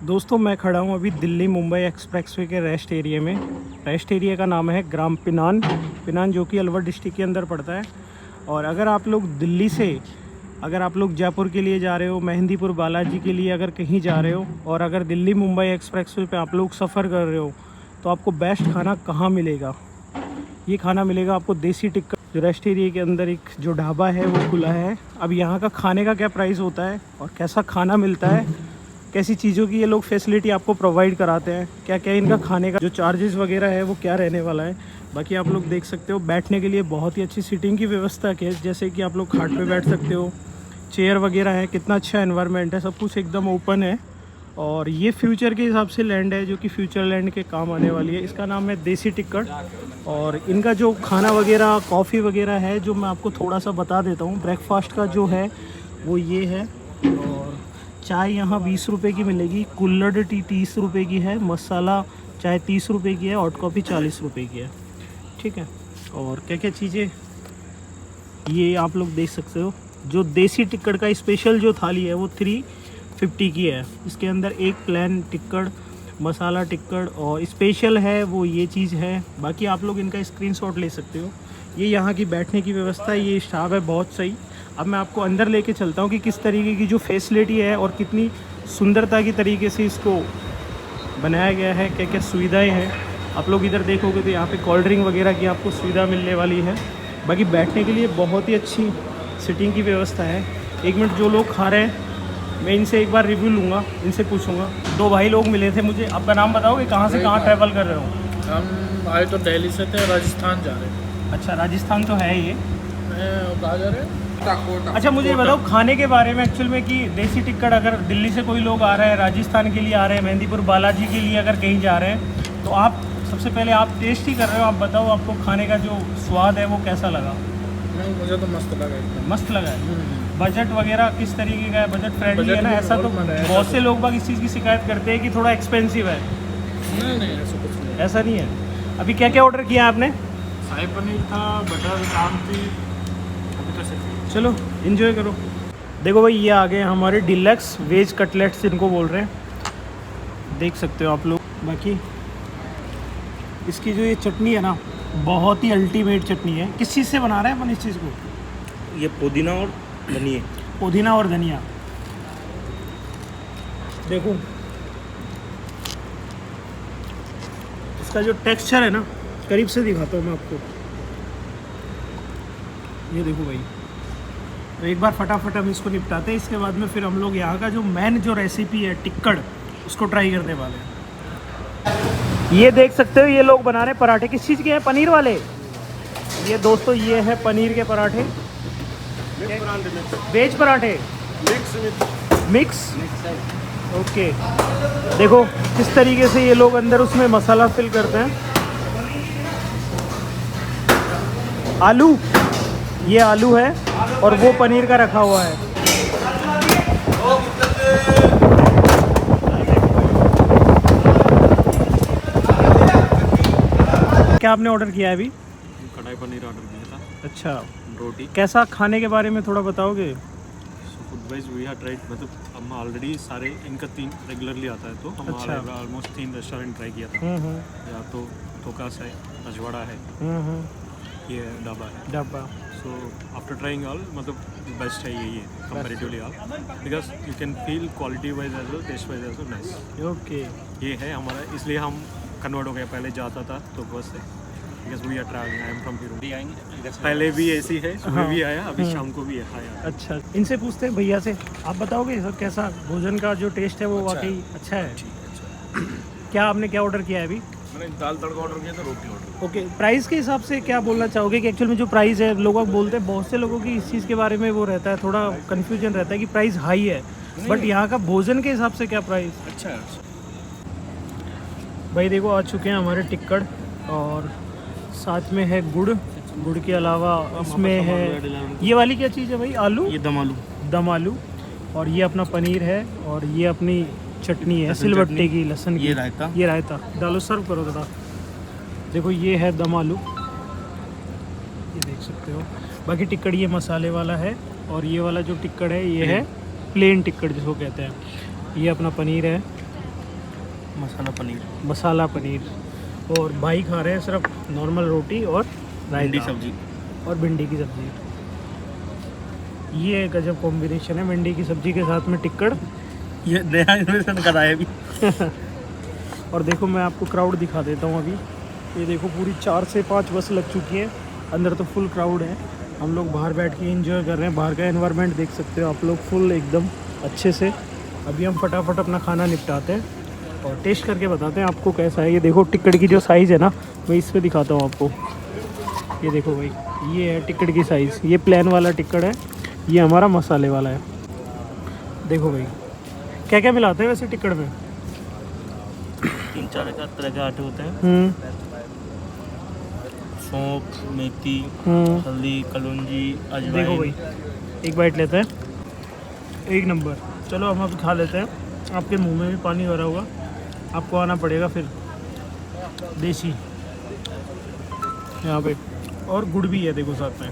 दोस्तों मैं खड़ा हूँ अभी दिल्ली मुंबई एक्सप्रेसवे के रेस्ट एरिया में। रेस्ट एरिया का नाम है ग्राम पिनान जो कि अलवर डिस्ट्रिक्ट के अंदर पड़ता है। और अगर आप लोग दिल्ली से अगर आप लोग जयपुर के लिए जा रहे हो, मेहंदीपुर बालाजी के लिए अगर कहीं जा रहे हो, और अगर दिल्ली मुंबई एक्सप्रेसवे पे आप लोग सफ़र कर रहे हो, तो आपको बेस्ट खाना कहाँ मिलेगा? ये खाना मिलेगा आपको देसी टिक्का, जो रेस्ट एरिया के अंदर एक जो ढाबा है वो खुला है। अब यहाँ का खाने का क्या प्राइस होता है और कैसा खाना मिलता है, कैसी चीज़ों की ये लोग फैसिलिटी आपको प्रोवाइड कराते हैं, क्या क्या इनका खाने का जो चार्जेस वगैरह है वो क्या रहने वाला है। बाकी आप लोग देख सकते हो बैठने के लिए बहुत ही अच्छी सीटिंग की व्यवस्था है, जैसे कि आप लोग खाट पे बैठ सकते हो, चेयर वगैरह है, कितना अच्छा एनवायरनमेंट है, सब कुछ एकदम ओपन है। और ये फ्यूचर के हिसाब से लैंड है जो कि फ्यूचर लैंड के काम आने वाली है। इसका नाम है देसी टिक्कड़। और इनका जो खाना वगैरह कॉफ़ी वगैरह है जो मैं आपको थोड़ा सा बता देता हूँ। ब्रेकफास्ट का जो है वो ये है, और चाय यहाँ 20 रुपये की मिलेगी, कुल्हड़ टी 30 रुपये की है, मसाला चाय 30 रुपये की है, हॉट कॉफ़ी 40 रुपये की है। ठीक है। और क्या क्या चीज़ें ये आप लोग देख सकते हो। जो देसी टिक्कड़ का स्पेशल जो थाली है वो 350 की है। इसके अंदर एक प्लेन टिक्कड़, मसाला टिक्कड़, और स्पेशल है वो ये चीज़ है। बाकी आप लोग इनका स्क्रीनशॉट ले सकते हो। ये यहाँ की बैठने की व्यवस्था है, ये स्टाफ है बहुत सही। अब मैं आपको अंदर लेके चलता हूँ कि किस तरीके की जो फैसिलिटी है और कितनी सुंदरता की तरीके से इसको बनाया गया है, क्या क्या सुविधाएं हैं। आप लोग इधर देखोगे तो यहाँ पे कोल्ड ड्रिंक वगैरह की आपको सुविधा मिलने वाली है। बाकी बैठने के लिए बहुत ही अच्छी सीटिंग की व्यवस्था है। एक मिनट, जो लोग खा रहे हैं मैं इनसे एक बार रिव्यू लूँगा, इनसे पूछूंगा। दो भाई लोग मिले थे मुझे, आपका नाम बताओगे, कहाँ से कहाँ ट्रैवल कर रहे हो? हम आए तो दिल्ली से थे, राजस्थान जा रहे हैं। अच्छा, राजस्थान तो है ये। कहाँ जा रहे हैं? अच्छा, मुझे बताओ खाने के बारे में एक्चुअल में, कि देसी टिक्कड़ अगर दिल्ली से कोई लोग आ रहे हैं, राजस्थान के लिए आ रहे हैं, मेहंदीपुर बालाजी के लिए अगर कहीं जा रहे हैं, तो आप सबसे पहले आप टेस्ट ही कर रहे हो, आप बताओ आपको खाने का जो स्वाद है वो कैसा लगा? नहीं, मुझे तो मस्त लगा एकदम। मस्त लगा है। बजट वगैरह किस तरीके का है? बजट फ्रेंडली है ना? ऐसा तो बहुत से लोग बाग इस चीज़ की शिकायत करते हैं कि थोड़ा एक्सपेंसिव है। नहीं, ऐसा कुछ नहीं। ऐसा नहीं है। अभी क्या क्या ऑर्डर किया आपने? शाही पनीर था, बटर नान थी, अभी तो सिर्फ। चलो इन्जॉय करो। देखो भाई, ये आ गए हमारे डिलक्स वेज कटलेट्स इनको बोल रहे हैं, देख सकते हो आप लोग। बाकी इसकी जो ये चटनी है ना, बहुत ही अल्टीमेट चटनी है। किस चीज़ से बना रहे हैं अपन इस चीज़ को? ये पुदीना और धनिया। पुदीना और धनिया। देखो इसका जो टेक्सचर है ना, करीब से दिखाता हूँ मैं आपको। ये देखो भाई, तो एक बार फटाफट हम इसको निपटाते हैं, इसके बाद में फिर हम लोग यहाँ का जो मेन जो रेसिपी है टिक्कड़, उसको ट्राई करने वाले हैं। ये देख सकते हो ये लोग बना रहे हैं पराठे। किस चीज़ के हैं? पनीर वाले। ये दोस्तों ये है पनीर के पराठे, वेज पराठे मिक्स। ओके, देखो किस तरीके से ये लोग अंदर उसमें मसाला फिल करते हैं। आलू, ये आलू है और वो पनीर का रखा हुआ है। क्या आपने ऑर्डर किया है अभी? कढ़ाई पनीर ऑर्डर किया था। अच्छा, रोटी। कैसा खाने के बारे में थोड़ा बताओगे? Food wise we have tried, मतलब हम ऑलरेडी सारे इनका 3 रेगुलरली आता है, तो हम अच्छा। ऑलमोस्ट 3 रेस्टोरेंट ट्राई किया था। या तो टोकास है, अजवाड़ा है, ये ढाबा है। डब्बा। सो आफ्टर ट्राइंग ऑल, मतलब बेस्ट है यही है comparatively all, because you can feel quality wise as well, taste wise as well nice. Okay, ये है हमारा, इसलिए हम कन्वर्ट हो गए। पहले जाता था तो बस से, because we are travelling, I am from hero. पहले भी ऐसी है, सुबह भी आया, अभी शाम को भी आया। अच्छा, इनसे पूछते हैं भैया से, आप बताओगे सर कैसा भोजन का जो टेस्ट है वो अच्छा वाकई अच्छा है? अच्छा। क्या आपने क्या ऑर्डर किया है अभी? मैंने दाल तड़का ऑर्डर किया था, रोटी ऑर्डर। ओके, प्राइस के हिसाब से क्या बोलना चाहोगे कि एक्चुअल में जो प्राइस है, लोग बोलते हैं, बहुत से लोगों की इस चीज़ के बारे में वो रहता है, थोड़ा कन्फ्यूजन रहता है कि प्राइस हाई है, बट यहाँ का भोजन के हिसाब से क्या प्राइस? अच्छा है। भाई देखो आ चुके हैं हमारे टिक्कड़, और साथ में है गुड़ के अलावा इसमें है ये वाली क्या चीज़ है भाई? आलू, ये दम आलू, और ये अपना पनीर है, और ये अपनी चटनी है सिलबट्टे की, लहसुन की। ये रायता डालो, सर्व करो दादा। देखो ये है दम आलू, ये देख सकते हो। बाकी टिक्कड़ ये मसाले वाला है, और ये वाला जो टिक्कड़ है ये है प्लेन टिक्कड़ जिसको कहते हैं। ये अपना पनीर है, मसाला पनीर, मसाला पनीर। और भाई खा रहे हैं सिर्फ नॉर्मल रोटी और भिंडी रायता सब्जी। और भिंडी की सब्ज़ी। ये गजब कॉम्बिनेशन है, भिंडी की सब्ज़ी के साथ में टिक्कड़। ये नया इन्वेंशन करा है अभी। और देखो मैं आपको क्राउड दिखा देता हूँ अभी। ये देखो पूरी 4 से 5 बस लग चुकी है, अंदर तो फुल क्राउड है। हम लोग बाहर बैठ के एंजॉय कर रहे हैं, बाहर का एनवायरनमेंट देख सकते हो आप लोग फुल एकदम अच्छे से। अभी हम फटाफट अपना खाना निपटाते हैं और टेस्ट करके बताते हैं आपको कैसा है। ये देखो टिक्कड़ की जो साइज़ है ना, मैं इस पर दिखाता हूँ आपको। ये देखो भाई, ये है टिक्कड़ की साइज़। ये प्लेन वाला टिक्कड़ है, ये हमारा मसाले वाला है। देखो भाई क्या क्या मिलाते हैं वैसे टिक्कड़ में? 3-4 तरह के आटे होते हैं। सौंफ, मेथी, हल्दी, कलौंजी, देखो अजवाइन। भाई एक बाइट लेते हैं, एक नंबर। चलो हम अब खा लेते हैं। आपके मुंह में भी पानी भरा होगा, आपको आना पड़ेगा फिर। देसी यहाँ पे, और गुड़ भी है देखो साथ में।